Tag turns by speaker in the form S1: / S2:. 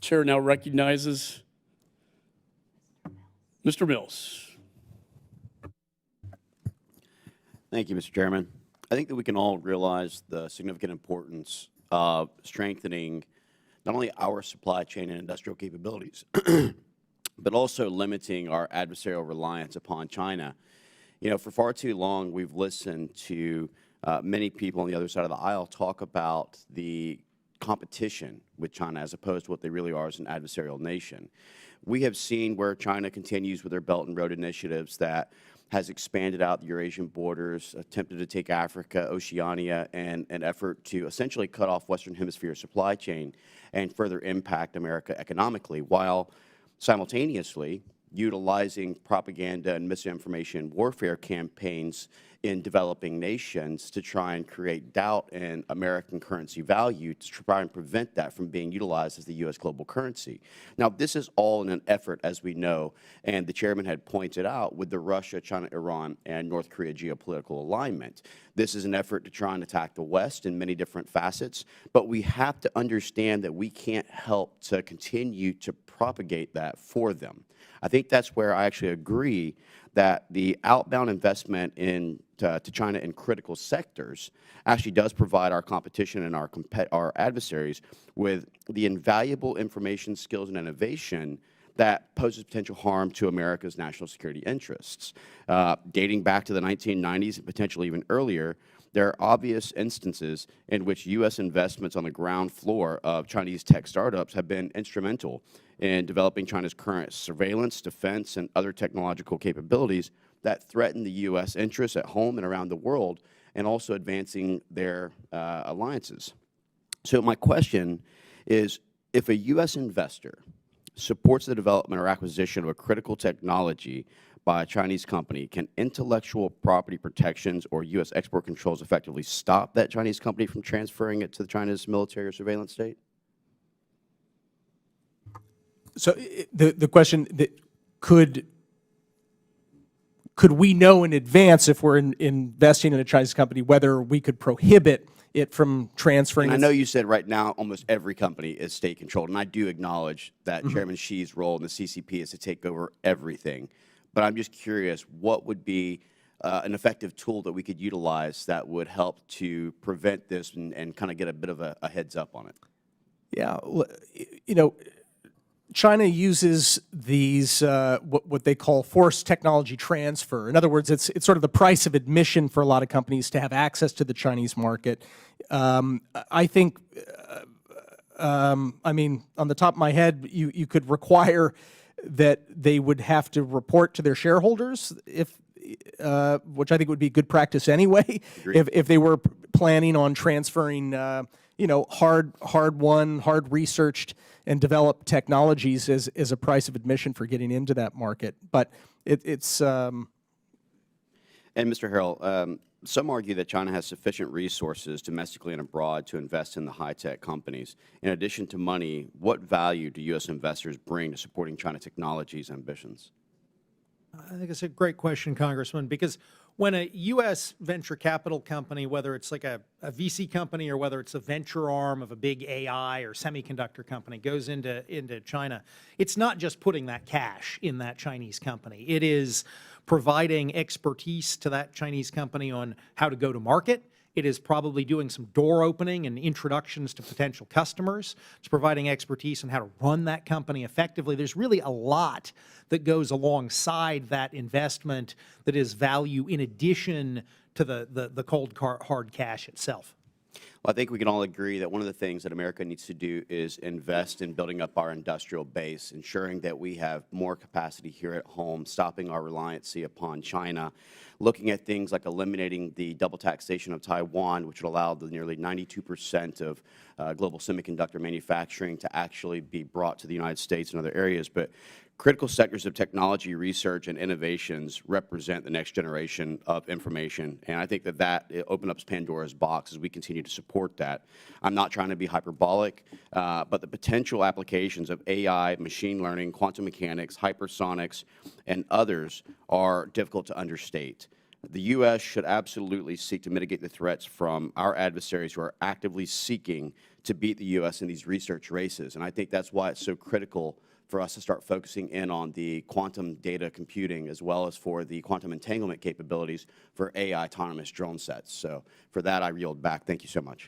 S1: Chair now recognizes Mr. Mills.
S2: Thank you, Mr. Chairman. I think that we can all realize the significant importance of strengthening not only our supply chain and industrial capabilities, but also limiting our adversarial reliance upon China. You know, for far too long, we've listened to many people on the other side of the aisle talk about the competition with China as opposed to what they really are as an adversarial nation. We have seen where China continues with their Belt and Road initiatives that has expanded out the Eurasian borders, attempted to take Africa, Oceania, and an effort to essentially cut off Western Hemisphere supply chain and further impact America economically, while simultaneously utilizing propaganda and misinformation warfare campaigns in developing nations to try and create doubt in American currency value to try and prevent that from being utilized as the U.S. global currency. Now, this is all in an effort, as we know, and the chairman had pointed out, with the Russia, China, Iran, and North Korea geopolitical alignment. This is an effort to try and attack the West in many different facets, but we have to understand that we can't help to continue to propagate that for them. I think that's where I actually agree that the outbound investment to China in critical sectors actually does provide our competition and our adversaries with the invaluable information, skills, and innovation that poses potential harm to America's national security interests. Dating back to the 1990s and potentially even earlier, there are obvious instances in which U.S. investments on the ground floor of Chinese tech startups have been instrumental in developing China's current surveillance, defense, and other technological capabilities that threaten the U.S. interests at home and around the world, and also advancing their alliances. So my question is, if a U.S. investor supports the development or acquisition of a critical technology by a Chinese company, can intellectual property protections or U.S. export controls effectively stop that Chinese company from transferring it to China's military or surveillance state?
S3: So the question that could we know in advance, if we're investing in a Chinese company, whether we could prohibit it from transferring?
S2: And I know you said right now almost every company is state controlled, and I do acknowledge that Chairman Xi's role in the CCP is to take over everything. But I'm just curious, what would be an effective tool that we could utilize that would help to prevent this and kind of get a bit of a heads up on it?
S3: Yeah, you know, China uses these what they call forced technology transfer. In other words, it's sort of the price of admission for a lot of companies to have access to the Chinese market. I think, I mean, on the top of my head, you could require that they would have to report to their shareholders, which I think would be good practice anyway, if they were planning on transferring you know, hard-won, hard-researched and developed technologies as a price of admission for getting into that market. But it's
S2: And Mr. Harrell, some argue that China has sufficient resources domestically and abroad to invest in the high-tech companies. In addition to money, what value do U.S. investors bring to supporting China Technologies' ambitions?
S4: I think it's a great question, Congressman, because when a U.S. venture capital company, whether it's like a VC company or whether it's a venture arm of a big AI or semiconductor company, goes into China, it's not just putting that cash in that Chinese company. It is providing expertise to that Chinese company on how to go to market. It is probably doing some door opening and introductions to potential customers. It's providing expertise on how to run that company effectively. There's really a lot that goes alongside that investment that is value in addition to the cold hard cash itself.
S2: Well, I think we can all agree that one of the things that America needs to do is invest in building up our industrial base, ensuring that we have more capacity here at home, stopping our reliancy upon China, looking at things like eliminating the double taxation of Taiwan, which would allow the nearly 92% of global semiconductor manufacturing to actually be brought to the United States and other areas. But critical sectors of technology, research, and innovations represent the next generation of information, and I think that opens up Pandora's box as we continue to support that. I'm not trying to be hyperbolic, but the potential applications of AI, machine learning, quantum mechanics, hypersonics, and others are difficult to understate. The U.S. should absolutely seek to mitigate the threats from our adversaries who are actively seeking to beat the U.S. in these research races. And I think that's why it's so critical for us to start focusing in on the quantum data computing as well as for the quantum entanglement capabilities for AI autonomous drone sets. So for that, I yield back. Thank you so much.